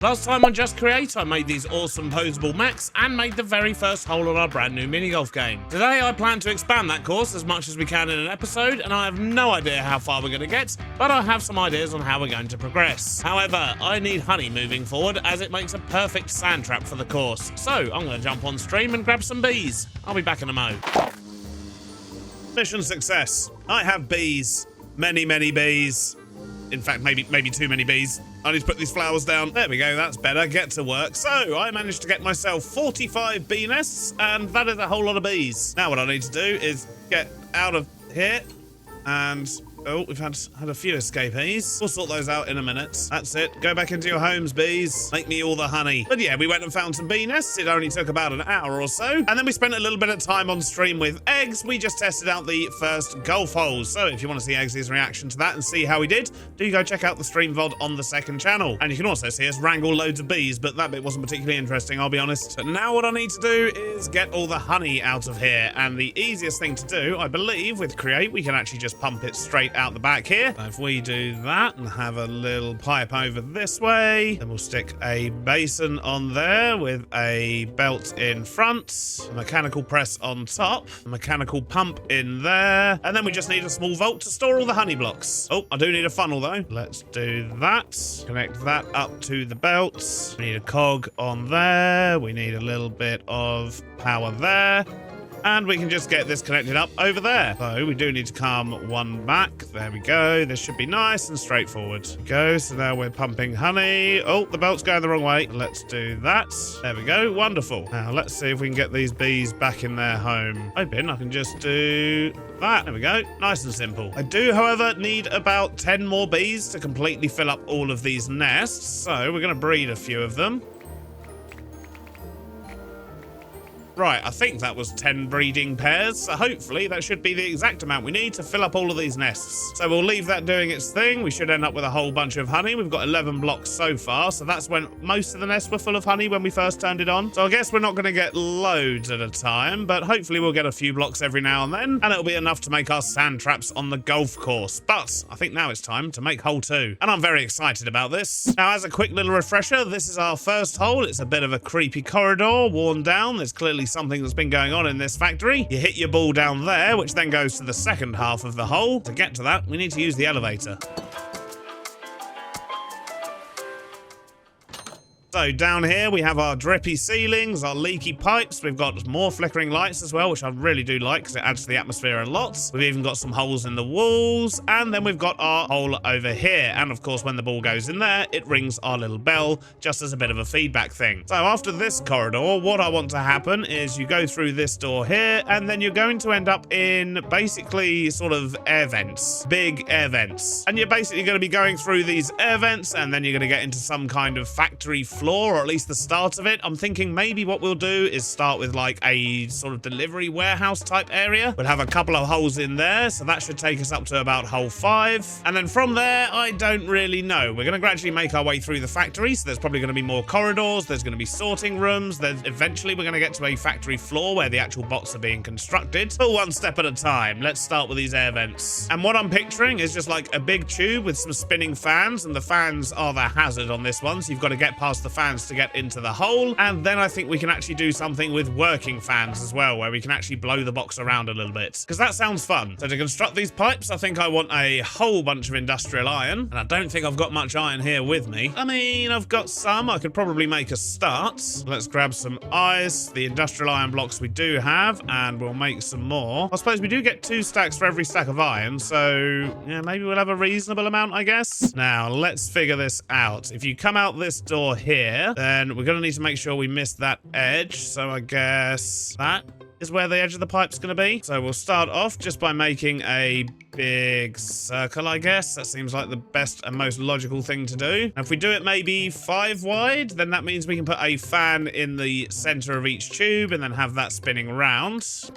Last time on Just Create, I made these awesome posable mechs and made the very first hole on our brand new minigolf game. Today I plan to expand that course as much as we can in an episode, and I have no idea how far we're going to get, but I have some ideas on how we're going to progress. However, I need honey moving forward as it makes a perfect sand trap for the course. So I'm going to jump on stream and grab some bees. I'll be back in a mo. Mission success. I have bees. Many bees. In fact, maybe too many bees. I need to put these flowers down. There we go, that's better. Get to work. So, I managed to get myself 45 bee nests, and that is a whole lot of bees. Now what I need to do is get out of here, and... oh, we've had a few escapees. We'll sort those out in a minute. That's it. Go back into your homes, bees. Make me all the honey. But yeah, we went and found some bee nests. It only took about an hour or so. And then we spent a little bit of time on stream with Eggs. We just tested out the first golf holes. So if you want to see Eggs' reaction to that and see how he did, do go check out the stream VOD on the second channel. And you can also see us wrangle loads of bees, but that bit wasn't particularly interesting, I'll be honest. But now what I need to do is get all the honey out of here. And the easiest thing to do, I believe, with Create, we can actually just pump it straight out the back here. So if we do that and have a little pipe over this way, then we'll stick a basin on there with a belt in front, a mechanical press on top, a mechanical pump in there, and then we just need a small vault to store all the honey blocks. Oh, I do need a funnel though. Let's do that. Connect that up to the belt. We need a cog on there. We need a little bit of power there. And we can just get this connected up over there. So we do need to come one back. There we go. This should be nice and straightforward. Go. So now we're pumping honey. Oh, the belt's going the wrong way. Let's do that. There we go. Wonderful. Now let's see if we can get these bees back in their home. Hoping I can just do that. There we go. Nice and simple. I do, however, need about 10 more bees to completely fill up all of these nests. So we're going to breed a few of them. Right, I think that was 10 breeding pairs, so hopefully that should be the exact amount we need to fill up all of these nests. So we'll leave that doing its thing. We should end up with a whole bunch of honey. We've got 11 blocks so far, so that's when most of the nests were full of honey when we first turned it on. So I guess we're not going to get loads at a time, but hopefully we'll get a few blocks every now and then, and it'll be enough to make our sand traps on the golf course. But I think now it's time to make hole 2, and I'm very excited about this. Now, as a quick little refresher, this is our first hole. It's a bit of a creepy corridor, worn down. There's clearly something that's been going on in this factory. You hit your ball down there, which then goes to the second half of the hole. To get to that, we need to use the elevator. So down here we have our drippy ceilings, our leaky pipes. We've got more flickering lights as well, which I really do like because it adds to the atmosphere a lot. We've even got some holes in the walls, and then we've got our hole over here. And of course, when the ball goes in there, it rings our little bell just as a bit of a feedback thing. So after this corridor, what I want to happen is you go through this door here, and then you're going to end up in basically sort of air vents, big air vents. And you're basically going to be going through these air vents, and then you're going to get into some kind of factory floor, or at least the start of it. I'm thinking maybe what we'll do is start with like a sort of delivery warehouse type area. We'll have a couple of holes in there, so that should take us up to about hole 5. And then from there, I don't really know. We're going to gradually make our way through the factory, so there's probably going to be more corridors, there's going to be sorting rooms, then eventually we're going to get to a factory floor where the actual bots are being constructed. But one step at a time. Let's start with these air vents. And what I'm picturing is just like a big tube with some spinning fans, and the fans are the hazard on this one, so you've got to get past the fans to get into the hole. And then I think we can actually do something with working fans as well, where we can actually blow the box around a little bit, because that sounds fun. So to construct these pipes, I think I want a whole bunch of industrial iron, and I don't think I've got much iron here with me. I mean, I've got some. I could probably make a start. Let's grab some ice, the industrial iron blocks we do have, and we'll make some more. I suppose we do get 2 stacks for every stack of iron, so yeah, maybe we'll have a reasonable amount, I guess. Now let's figure this out. If you come out this door here, then we're going to need to make sure we miss that edge. So I guess that is where the edge of the pipe's going to be. So we'll start off just by making a big circle, I guess. That seems like the best and most logical thing to do. And if we do it maybe 5 wide, then that means we can put a fan in the center of each tube and then have that spinning around.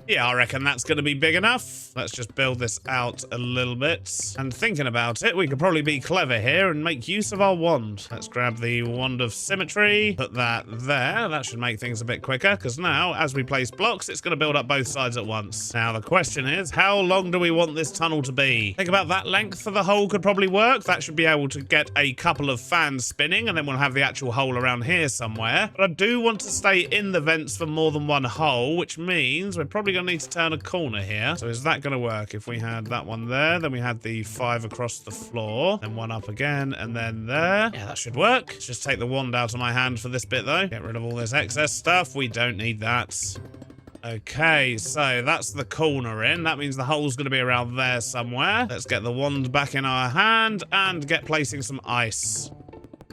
Yeah, I reckon that's going to be big enough. Let's just build this out a little bit. And thinking about it, we could probably be clever here and make use of our wand. Let's grab the wand of symmetry, put that there. That should make things a bit quicker, because now, as we place blocks, it's going to build up both sides at once. Now, the question is, how long do we want this tunnel to be? Think about that length for the hole could probably work. That should be able to get a couple of fans spinning, and then we'll have the actual hole around here somewhere. But I do want to stay in the vents for more than one hole, which means we're probably going to need to turn a corner here. So is that going to work? If we had that one there, then we had the 5 across the floor, then one up again, and then there. Yeah, that should work. Let's just take the wand out of my hand for this bit, though. Get rid of all this excess stuff. We don't need that. Okay, so that's the corner in. That means the hole's going to be around there somewhere. Let's get the wand back in our hand and get placing some ice.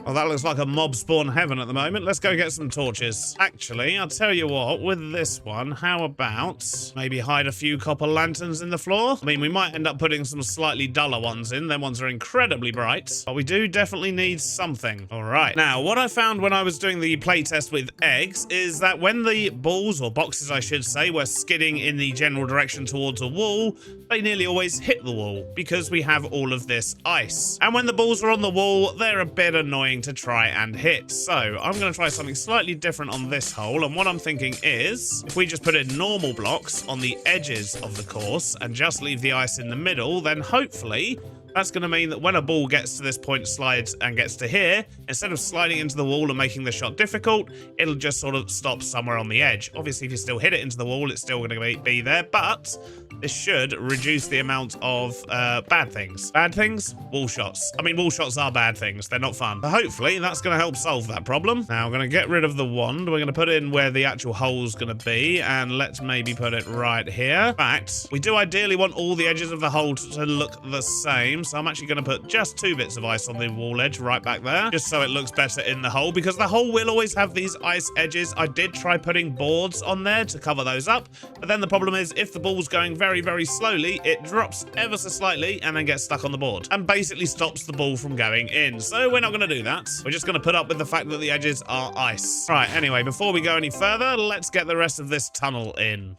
Oh, that looks like a mob spawn heaven at the moment. Let's go get some torches. Actually, I'll tell you what, with this one, how about maybe hide a few copper lanterns in the floor? I mean, we might end up putting some slightly duller ones in. Them ones are incredibly bright, but we do definitely need something. All right. Now, what I found when I was doing the playtest with eggs is that when the balls, or boxes I should say, were skidding in the general direction towards a wall, they nearly always hit the wall because we have all of this ice. And when the balls are on the wall, they're a bit annoying to try and hit. So I'm going to try something slightly different on this hole, and what I'm thinking is if we just put in normal blocks on the edges of the course and just leave the ice in the middle, then hopefully that's going to mean that when a ball gets to this point, slides and gets to here, instead of sliding into the wall and making the shot difficult, it'll just sort of stop somewhere on the edge. Obviously, if you still hit it into the wall, it's still going to be there, but this should reduce the amount of bad things. Bad things? Wall shots. I mean, wall shots are bad things. They're not fun. But hopefully, that's going to help solve that problem. Now, I'm going to get rid of the wand. We're going to put in where the actual hole's going to be, and let's maybe put it right here. In fact, we do ideally want all the edges of the hole to look the same, so I'm actually going to put just 2 bits of ice on the wall edge right back there, just so it looks better in the hole, because the hole will always have these ice edges. I did try putting boards on there to cover those up, but then the problem is if the ball's going very, very slowly, it drops ever so slightly and then gets stuck on the board and basically stops the ball from going in. So we're not going to do that. We're just going to put up with the fact that the edges are ice. Right, anyway, before we go any further, let's get the rest of this tunnel in.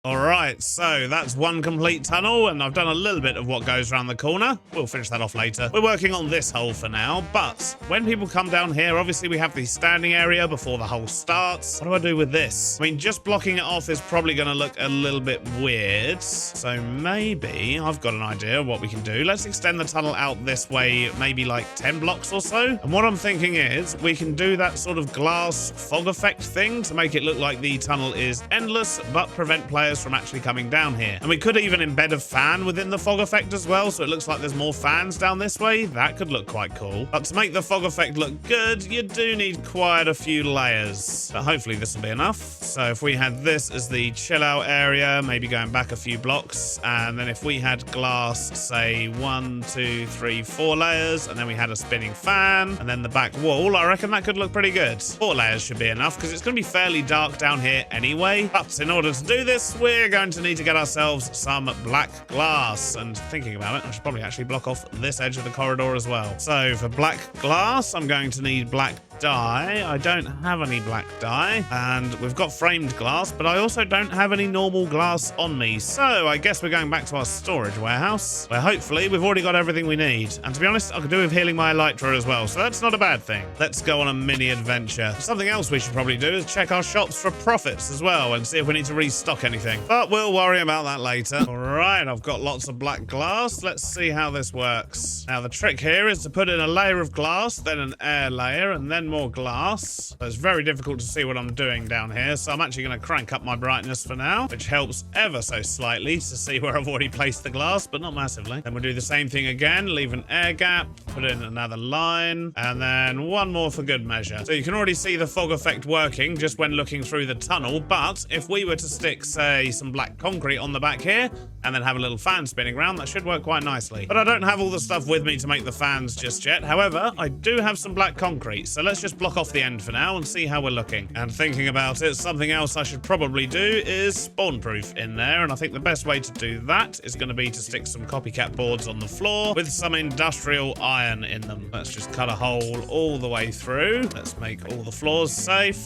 Alright, so that's one complete tunnel, and I've done a little bit of what goes around the corner. We'll finish that off later. We're working on this hole for now, but when people come down here, obviously we have the standing area before the hole starts. What do I do with this? I mean, just blocking it off is probably going to look a little bit weird, so maybe I've got an idea of what we can do. Let's extend the tunnel out this way, maybe like 10 blocks or so. And what I'm thinking is we can do that sort of glass fog effect thing to make it look like the tunnel is endless, but prevent players from actually coming down here. And we could even embed a fan within the fog effect as well, so it looks like there's more fans down this way. That could look quite cool. But to make the fog effect look good, you do need quite a few layers. But hopefully this will be enough. So if we had this as the chill out area, maybe going back a few blocks, and then if we had glass, say 1, 2, 3, 4 layers, and then we had a spinning fan, and then the back wall, I reckon that could look pretty good. 4 layers should be enough, because it's going to be fairly dark down here anyway. But in order to do this, we're going to need to get ourselves some black glass. And thinking about it, I should probably actually block off this edge of the corridor as well. So for black glass, I'm going to need black dye. I don't have any black dye, and we've got framed glass, but I also don't have any normal glass on me. So I guess we're going back to our storage warehouse, where hopefully we've already got everything we need. And to be honest, I could do with healing my elytra as well, so that's not a bad thing. Let's go on a mini adventure. Something else we should probably do is check our shops for profits as well and see if we need to restock anything. But we'll worry about that later. All right, I've got lots of black glass. Let's see how this works. Now, the trick here is to put in a layer of glass, then an air layer, and then more glass. So it's very difficult to see what I'm doing down here, so I'm actually going to crank up my brightness for now, which helps ever so slightly to see where I've already placed the glass, but not massively. Then we'll do the same thing again, leave an air gap, put in another line, and then one more for good measure. So you can already see the fog effect working just when looking through the tunnel, but if we were to stick, say, some black concrete on the back here, and then have a little fan spinning around, that should work quite nicely. But I don't have all the stuff with me to make the fans just yet. However, I do have some black concrete, so let's just block off the end for now and see how we're looking. And thinking about it, something else I should probably do is spawn proof in there, and I think the best way to do that is going to be to stick some copycat boards on the floor with some industrial iron in them. Let's just cut a hole all the way through. Let's make all the floors safe.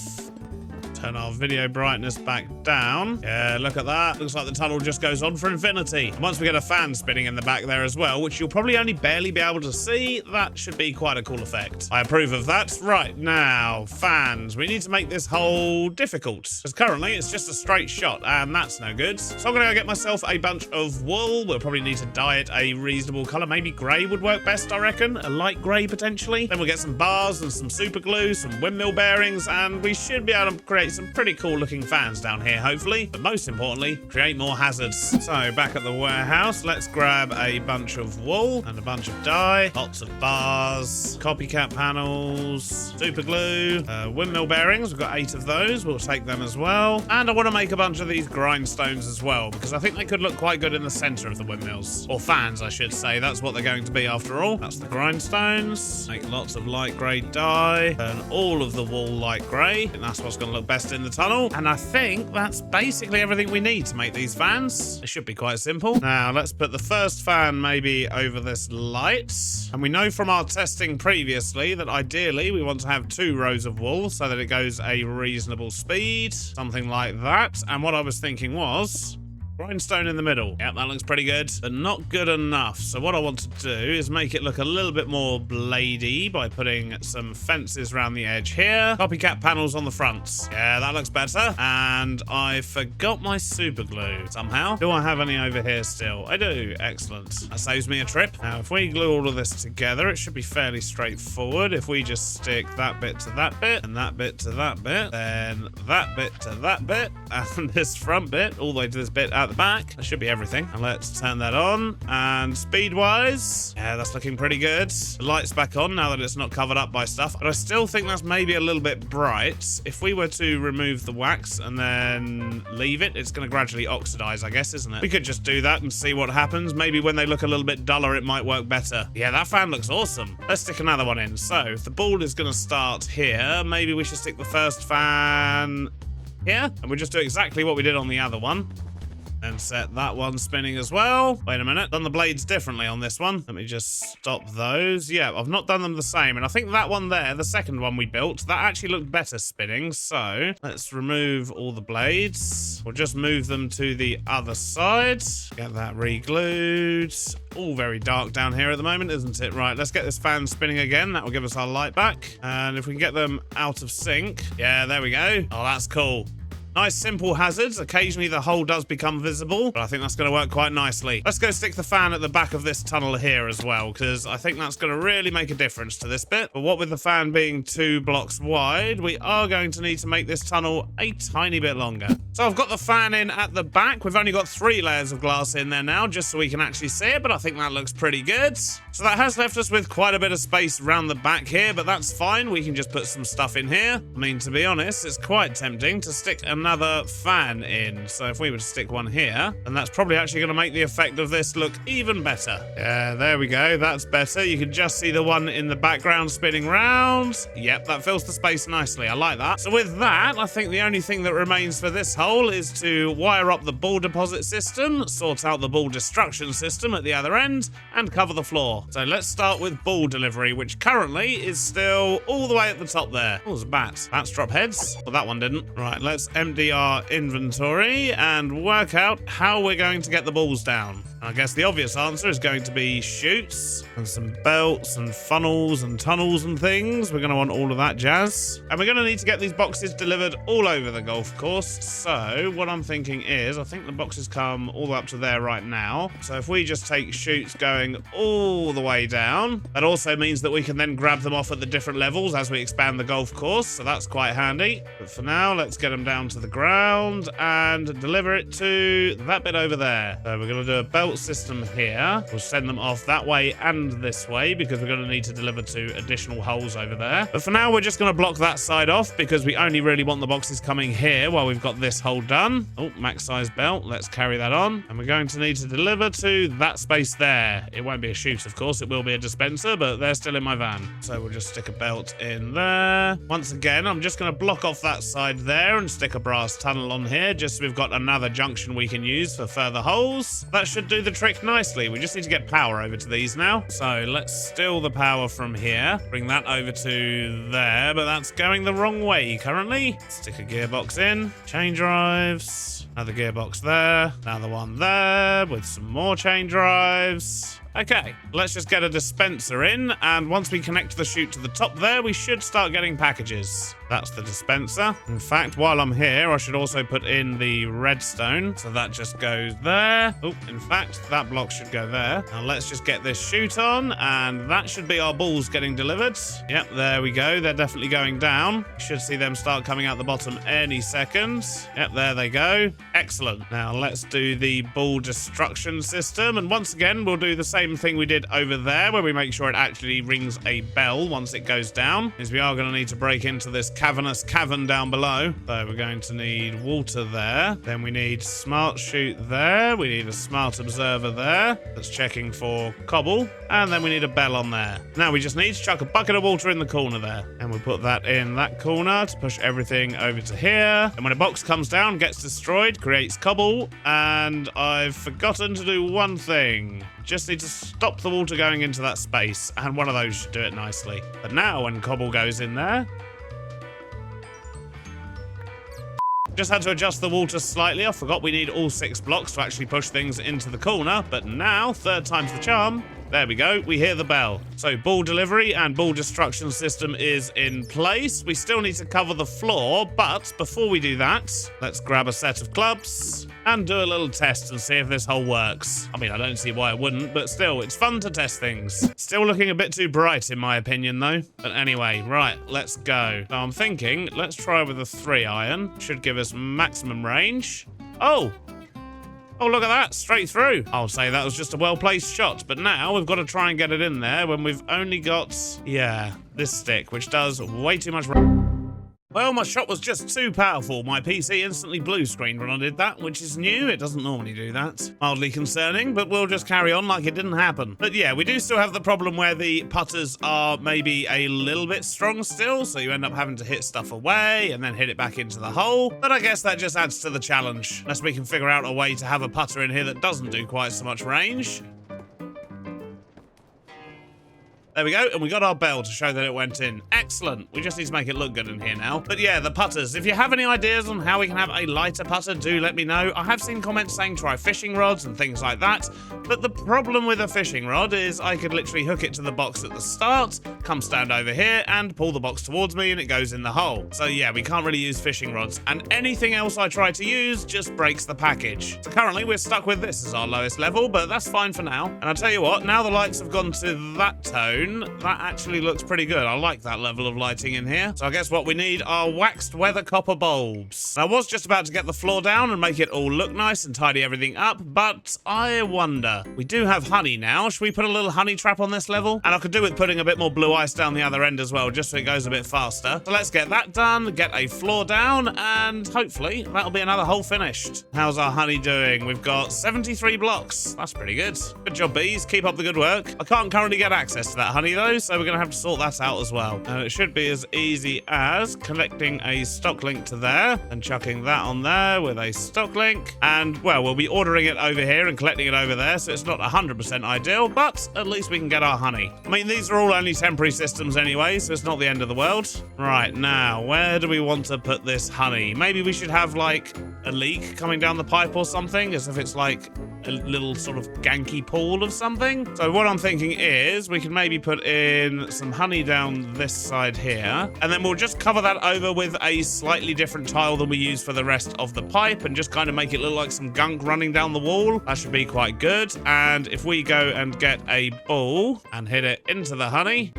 Turn our video brightness back down. Yeah, look at that. Looks like the tunnel just goes on for infinity. And once we get a fan spinning in the back there as well, which you'll probably only barely be able to see, that should be quite a cool effect. I approve of that. Right, now, fans. We need to make this hole difficult, because currently it's just a straight shot, and that's no good. So I'm going to go get myself a bunch of wool. We'll probably need to dye it a reasonable colour. Maybe grey would work best, I reckon. A light grey, potentially. Then we'll get some bars and some super glue, some windmill bearings, and we should be able to create some pretty cool looking fans down here, hopefully. But most importantly, create more hazards. So, back at the warehouse, let's grab a bunch of wool and a bunch of dye, lots of bars, copycat panels, super glue, windmill bearings. We've got 8 of those. We'll take them as well. And I want to make a bunch of these grindstones as well, because I think they could look quite good in the center of the windmills. Or fans, I should say. That's what they're going to be after all. That's the grindstones. Make lots of light grey dye. Turn all of the wool light grey. And that's what's going to look best in the tunnel. And I think that's basically everything we need to make these fans. It should be quite simple. Now, let's put the first fan maybe over this light. And we know from our testing previously that ideally we want to have 2 rows of wool so that it goes a reasonable speed. Something like that. And what I was thinking was grindstone in the middle. Yep, that looks pretty good, but not good enough. So what I want to do is make it look a little bit more bladey by putting some fences around the edge here. Copycat panels on the fronts. Yeah, that looks better. And I forgot my super glue somehow. Do I have any over here still? I do. Excellent. That saves me a trip. Now, if we glue all of this together, it should be fairly straightforward. If we just stick that bit to that bit, and that bit to that bit, then that bit to that bit, and this front bit all the way to this bit at the back. That should be everything. And let's turn that on. And speed-wise, yeah, that's looking pretty good. The light's back on now that it's not covered up by stuff. But I still think that's maybe a little bit bright. If we were to remove the wax and then leave it, it's going to gradually oxidize, I guess, isn't it? We could just do that and see what happens. Maybe when they look a little bit duller, it might work better. Yeah, that fan looks awesome. Let's stick another one in. So, if the ball is going to start here, maybe we should stick the first fan here. And we'll just do exactly what we did on the other one. And set that one spinning as well. Wait a minute. Done the blades differently on this one. Let me just stop those. Yeah, I've not done them the same. And I think that one there, the second one we built, that actually looked better spinning. So let's remove all the blades. We'll just move them to the other side. Get that re-glued. All very dark down here at the moment, isn't it? Right, let's get this fan spinning again. That will give us our light back. And if we can get them out of sync. Yeah, there we go. Oh, that's cool. Nice simple hazards. Occasionally the hole does become visible, but I think that's going to work quite nicely. Let's go stick the fan at the back of this tunnel here as well, because I think that's going to really make a difference to this bit. But what with the fan being 2 blocks wide, we are going to need to make this tunnel a tiny bit longer. So I've got the fan in at the back. We've only got 3 layers of glass in there now, just so we can actually see it, but I think that looks pretty good. So that has left us with quite a bit of space around the back here, but that's fine. We can just put some stuff in here. I mean, to be honest, it's quite tempting to stick another fan in. So if we were to stick one here, then that's probably actually going to make the effect of this look even better. Yeah, there we go. That's better. You can just see the one in the background spinning round. Yep, that fills the space nicely. I like that. So with that, I think the only thing that remains for this hole is to wire up the ball deposit system, sort out the ball destruction system at the other end, and cover the floor. So let's start with ball delivery, which currently is still all the way at the top there. Oh, there's a bat. Bats drop heads. Well, that one didn't. Right, let's empty our inventory and work out how we're going to get the balls down. I guess the obvious answer is going to be chutes and some belts and funnels and tunnels and things. We're going to want all of that jazz. And we're going to need to get these boxes delivered all over the golf course. So what I'm thinking is, I think the boxes come all the way up to there right now. So if we just take chutes going all the way down, that also means that we can then grab them off at the different levels as we expand the golf course. So that's quite handy. But for now, let's get them down to the ground and deliver it to that bit over there. So we're going to do a belt system here. We'll send them off that way and this way because we're going to need to deliver to additional holes over there. But for now, we're just going to block that side off because we only really want the boxes coming here while we've got this hole done. Oh, max size belt. Let's carry that on. And we're going to need to deliver to that space there. It won't be a chute, of course. It will be a dispenser, but they're still in my van. So we'll just stick a belt in there. Once again, I'm just going to block off that side there and stick a brass tunnel on here just so we've got another junction we can use for further holes. That should do the trick nicely. We just need to get power over to these now. So let's steal the power from here. Bring that over to there, but that's going the wrong way currently. Stick a gearbox in. Chain drives. Another gearbox there. Another one there with some more chain drives. Okay, let's just get a dispenser in, and once we connect the chute to the top there, we should start getting packages. That's the dispenser. In fact, while I'm here, I should also put in the redstone, so that just goes there. Oh, in fact, that block should go there. Now let's just get this chute on, and that should be our balls getting delivered. Yep, there we go. They're definitely going down. Should see them start coming out the bottom any second. Yep, there they go. Excellent. Now let's do the ball destruction system, and once again, we'll do the same thing we did over there, where we make sure it actually rings a bell once it goes down, is we are going to need to break into this cavernous cavern down below. So we're going to need water there. Then we need smart chute there. We need a smart observer there that's checking for cobble. And then we need a bell on there. Now we just need to chuck a bucket of water in the corner there. And we'll put that in that corner to push everything over to here. And when a box comes down, gets destroyed, creates cobble. And I've forgotten to do one thing. Just need to stop the water going into that space, and one of those should do it nicely. But now when cobble goes in there, just had to adjust the water slightly. I forgot we need all 6 blocks to actually push things into the corner, but now, third time's the charm. There we go, we hear the bell. So ball delivery and ball destruction system is in place. We still need to cover the floor, but before we do that, let's grab a set of clubs and do a little test and see if this hole works. I mean, I don't see why it wouldn't, but still, it's fun to test things. Still looking a bit too bright in my opinion though. But anyway, right, let's go. Now I'm thinking, let's try with a 3 iron. Should give us maximum range. Oh, look at that, straight through. I'll say that was just a well-placed shot, but now we've got to try and get it in there when we've only got, yeah, this stick, which does way too much. Well, my shot was just too powerful. My PC instantly blue screened when I did that, which is new. It doesn't normally do that. Mildly concerning, but we'll just carry on like it didn't happen. But yeah, we do still have the problem where the putters are maybe a little bit strong still, so you end up having to hit stuff away and then hit it back into the hole. But I guess that just adds to the challenge, unless we can figure out a way to have a putter in here that doesn't do quite so much range. There we go, and we got our bell to show that it went in. Excellent. We just need to make it look good in here now. But yeah, the putters. If you have any ideas on how we can have a lighter putter, do let me know. I have seen comments saying try fishing rods and things like that. But the problem with a fishing rod is I could literally hook it to the box at the start, come stand over here, and pull the box towards me, and it goes in the hole. So yeah, we can't really use fishing rods. And anything else I try to use just breaks the package. So currently, we're stuck with this as our lowest level, but that's fine for now. And I'll tell you what, now the lights have gone to that tone, that actually looks pretty good. I like that level of lighting in here. So I guess what we need are waxed weather copper bulbs. I was just about to get the floor down and make it all look nice and tidy everything up, but I wonder. We do have honey now. Should we put a little honey trap on this level? And I could do with putting a bit more blue ice down the other end as well, just so it goes a bit faster. So let's get that done, get a floor down, and hopefully that'll be another hole finished. How's our honey doing? We've got 73 blocks. That's pretty good. Good job, bees. Keep up the good work. I can't currently get access to that honey though, so we're going to have to sort that out as well. And it should be as easy as connecting a stock link to there and chucking that on there with a stock link. And, well, we'll be ordering it over here and collecting it over there, so it's not 100% ideal, but at least we can get our honey. I mean, these are all only temporary systems anyway, so it's not the end of the world. Right, now, where do we want to put this honey? Maybe we should have, like, a leak coming down the pipe or something, as if it's, like, a little sort of ganky pool of something. So what I'm thinking is we can maybe put in some honey down this side here, and then we'll just cover that over with a slightly different tile than we use for the rest of the pipe and just kind of make it look like some gunk running down the wall. That should be quite good. And if we go and get a ball and hit it into the honey,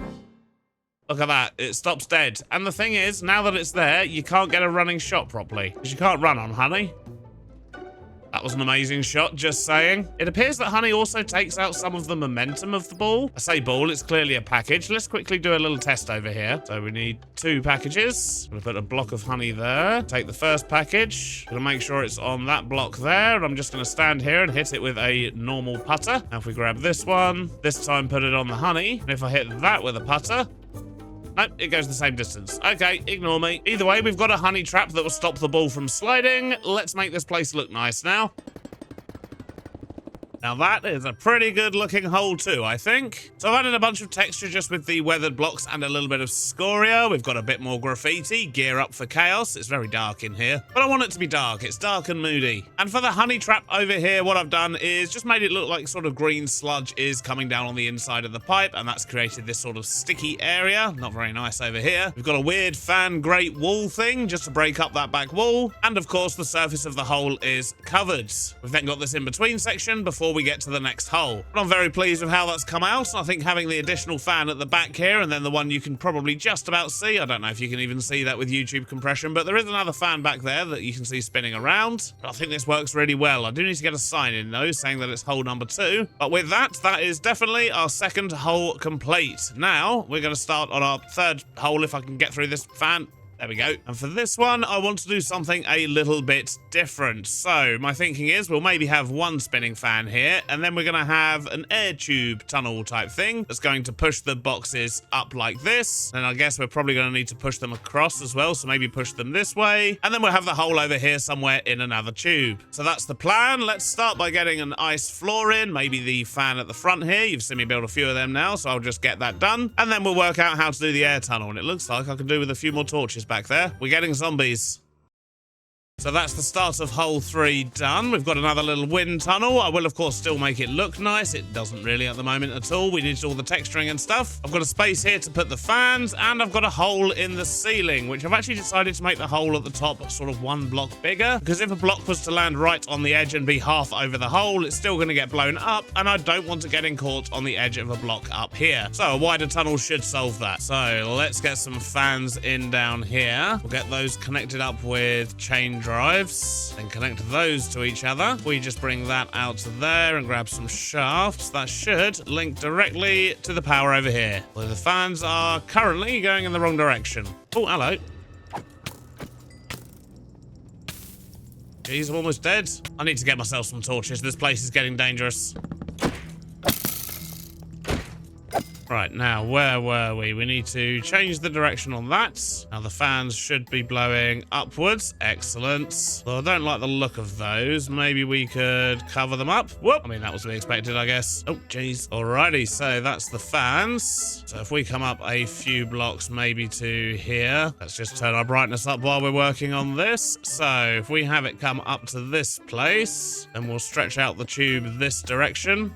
look at that, it stops dead. And the thing is, now that it's there, you can't get a running shot properly because you can't run on honey. That was an amazing shot, just saying. It appears that honey also takes out some of the momentum of the ball. I say ball, it's clearly a package. Let's quickly do a little test over here. So we need 2 packages. I'm gonna put a block of honey there. Take the first package. Gonna make sure it's on that block there. And I'm just gonna stand here and hit it with a normal putter. Now if we grab this one, this time put it on the honey. And if I hit that with a putter, nope, it goes the same distance. Okay, ignore me. Either way, we've got a honey trap that will stop the ball from sliding. Let's make this place look nice now. Now that is a pretty good looking hole too, I think. So I've added a bunch of texture just with the weathered blocks and a little bit of scoria. We've got a bit more graffiti, gear up for chaos. It's very dark in here, but I want it to be dark. It's dark and moody. And for the honey trap over here, what I've done is just made it look like sort of green sludge is coming down on the inside of the pipe, and that's created this sort of sticky area. Not very nice over here. We've got a weird fan grate wall thing just to break up that back wall, and of course the surface of the hole is covered. We've then got this in between section before we get to the next hole. But I'm very pleased with how that's come out. I think having the additional fan at the back here, and then the one you can probably just about see, I don't know if you can even see that with YouTube compression, but there is another fan back there that you can see spinning around. But I think this works really well. I do need to get a sign in though saying that it's hole number 2, but with that is definitely our second hole complete. Now we're going to start on our third hole if I can get through this fan. There we go. And for this one, I want to do something a little bit different. So my thinking is we'll maybe have one spinning fan here, and then we're going to have an air tube tunnel type thing that's going to push the boxes up like this. And I guess we're probably going to need to push them across as well. So maybe push them this way. And then we'll have the hole over here somewhere in another tube. So that's the plan. Let's start by getting an ice floor in. Maybe the fan at the front here. You've seen me build a few of them now, so I'll just get that done. And then we'll work out how to do the air tunnel. And it looks like I can do with a few more torches back there. We're getting zombies. So that's the start of hole 3 done. We've got another little wind tunnel. I will, of course, still make it look nice. It doesn't really at the moment at all. We need all the texturing and stuff. I've got a space here to put the fans, and I've got a hole in the ceiling, which I've actually decided to make the hole at the top sort of 1 block bigger, because if a block was to land right on the edge and be half over the hole, it's still going to get blown up, and I don't want to get caught on the edge of a block up here. So a wider tunnel should solve that. So let's get some fans in down here. We'll get those connected up with chain drives and connect those to each other. We just bring that out to there and grab some shafts. That should link directly to the power over here, where the fans are currently going in the wrong direction. Oh, hello. Jeez, I'm almost dead. I need to get myself some torches. This place is getting dangerous. Right, now, where were we? We need to change the direction on that. Now, the fans should be blowing upwards. Excellent. Well, I don't like the look of those. Maybe we could cover them up. Whoop! I mean, that was to be expected, I guess. Oh, jeez. Alrighty, so that's the fans. So if we come up a few blocks, maybe to here. Let's just turn our brightness up while we're working on this. So if we have it come up to this place, then we'll stretch out the tube this direction.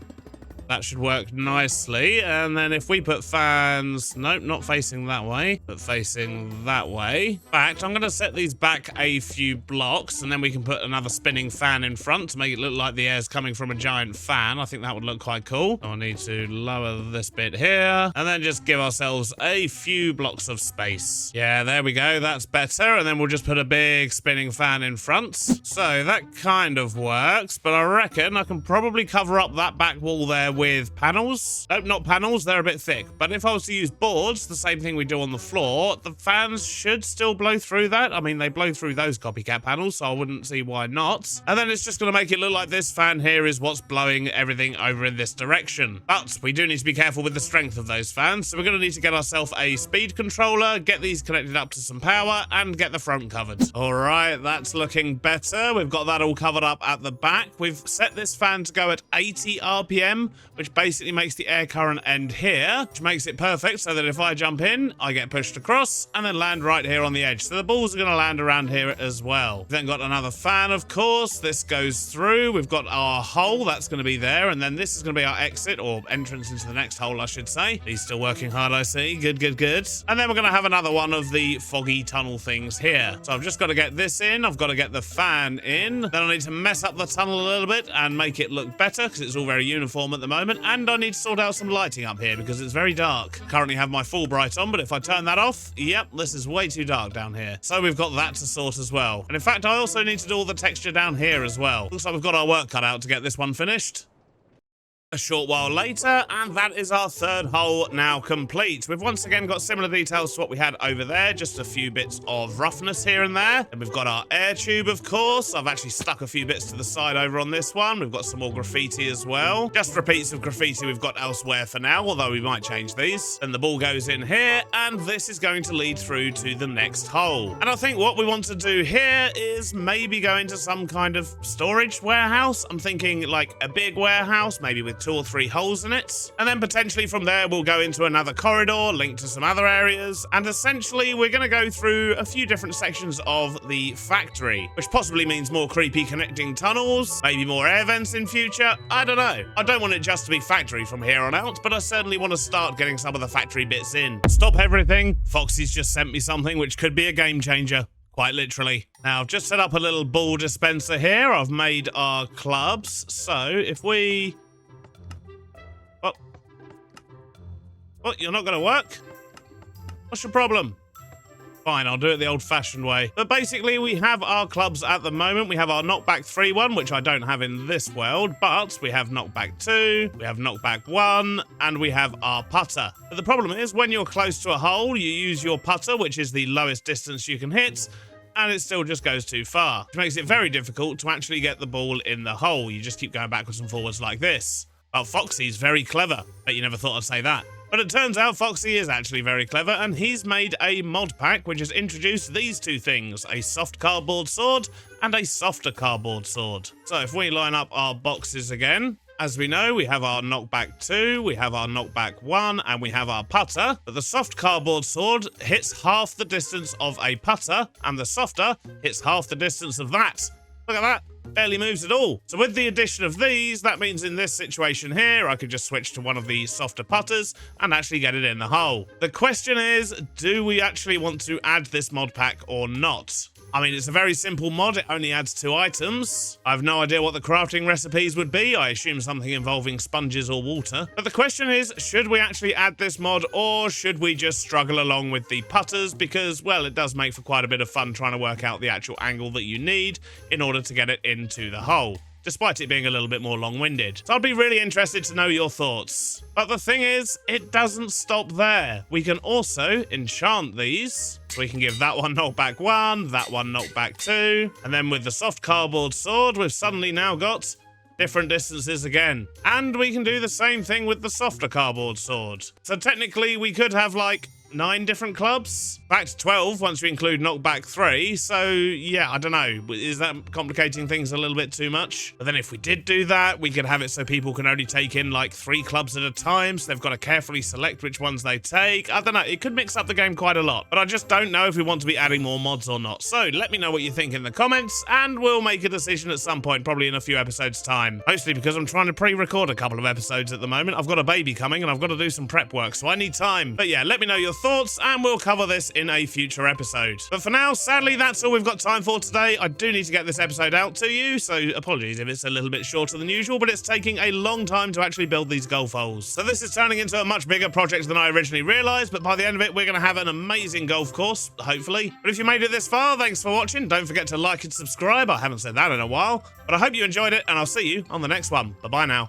That should work nicely. And then if we put fans... Nope, not facing that way, but facing that way. In fact, I'm going to set these back a few blocks, and then we can put another spinning fan in front to make it look like the air's coming from a giant fan. I think that would look quite cool. I'll need to lower this bit here, and then just give ourselves a few blocks of space. Yeah, there we go. That's better. And then we'll just put a big spinning fan in front. So that kind of works, but I reckon I can probably cover up that back wall there with panels. Nope, not panels, they're a bit thick. But if I was to use boards, the same thing we do on the floor, the fans should still blow through that. I mean, they blow through those copycat panels, so I wouldn't see why not. And then it's just going to make it look like this fan here is what's blowing everything over in this direction. But we do need to be careful with the strength of those fans, so we're going to need to get ourselves a speed controller, get these connected up to some power, and get the front covered. All right, that's looking better. We've got that all covered up at the back. We've set this fan to go at 80 RPM, which basically makes the air current end here, which makes it perfect so that if I jump in, I get pushed across and then land right here on the edge. So the balls are going to land around here as well. We've then got another fan, of course. This goes through. We've got our hole. That's going to be there. And then this is going to be our exit, or entrance into the next hole, I should say. He's still working hard, I see. Good, good, good. And then we're going to have another one of the foggy tunnel things here. So I've just got to get this in. I've got to get the fan in. Then I need to mess up the tunnel a little bit and make it look better because it's all very uniform at the moment. And I need to sort out some lighting up here because it's very dark. Currently have my full bright on, but if I turn that off, yep, this is way too dark down here. So we've got that to sort as well. And in fact, I also need to do all the texture down here as well. Looks like we've got our work cut out to get this one finished. A short while later, and that is our third hole now complete. We've once again got similar details to what we had over there, just a few bits of roughness here and there. And we've got our air tube, of course. I've actually stuck a few bits to the side over on this one. We've got some more graffiti as well. Just repeats of graffiti we've got elsewhere for now, although we might change these. Then the ball goes in here, and this is going to lead through to the next hole. And I think what we want to do here is maybe go into some kind of storage warehouse. I'm thinking like a big warehouse, maybe with 2 or 3 holes in it, and then potentially from there we'll go into another corridor linked to some other areas, and essentially we're going to go through a few different sections of the factory, which possibly means more creepy connecting tunnels, maybe more air vents in future. I don't know. I don't want it just to be factory from here on out, but I certainly want to start getting some of the factory bits in. Stop everything. Foxy's just sent me something which could be a game changer. Quite literally. Now, I've just set up a little ball dispenser here. I've made our clubs, so if we... What, you're not going to work? What's your problem? Fine, I'll do it the old-fashioned way. But basically, we have our clubs at the moment. We have our knockback 3 one, which I don't have in this world, but we have knockback 2, we have knockback 1, and we have our putter. But the problem is, when you're close to a hole, you use your putter, which is the lowest distance you can hit, and it still just goes too far, which makes it very difficult to actually get the ball in the hole. You just keep going backwards and forwards like this. Well, Foxy's very clever. Bet you never thought I'd say that. But it turns out Foxy is actually very clever, and he's made a mod pack which has introduced these 2 things, a soft cardboard sword and a softer cardboard sword. So if we line up our boxes again, as we know, we have our knockback 2, we have our knockback 1, and we have our putter. But the soft cardboard sword hits half the distance of a putter, and the softer hits half the distance of that. Look at that. Barely moves at all. So with the addition of these, that means in this situation here, I could just switch to one of the softer putters and actually get it in the hole. The question is, do we actually want to add this mod pack or not? I mean, it's a very simple mod. It only adds 2 items. I have no idea what the crafting recipes would be. I assume something involving sponges or water. But the question is, should we actually add this mod, or should we just struggle along with the putters? Because, well, it does make for quite a bit of fun trying to work out the actual angle that you need in order to get it into the hole, despite it being a little bit more long-winded. So I'd be really interested to know your thoughts. But the thing is, it doesn't stop there. We can also enchant these. We can give that one knockback 1, that one knockback 2, and then with the soft cardboard sword, we've suddenly now got different distances again. And we can do the same thing with the softer cardboard sword. So technically, we could have like 9 different clubs. Back to 12 once we include knockback 3. So yeah, I don't know. Is that complicating things a little bit too much? But then if we did do that, we could have it so people can only take in like 3 clubs at a time. So they've got to carefully select which ones they take. I don't know. It could mix up the game quite a lot. But I just don't know if we want to be adding more mods or not. So let me know what you think in the comments, and we'll make a decision at some point, probably in a few episodes time. Mostly because I'm trying to pre-record a couple of episodes at the moment. I've got a baby coming and I've got to do some prep work, so I need time. But yeah, let me know your thoughts, and we'll cover this in a future episode. But for now, sadly, that's all we've got time for today. I do need to get this episode out to you, so apologies if it's a little bit shorter than usual, but it's taking a long time to actually build these golf holes. So this is turning into a much bigger project than I originally realised, but by the end of it, we're going to have an amazing golf course, hopefully. But if you made it this far, thanks for watching. Don't forget to like and subscribe. I haven't said that in a while, but I hope you enjoyed it, and I'll see you on the next one. Bye-bye now.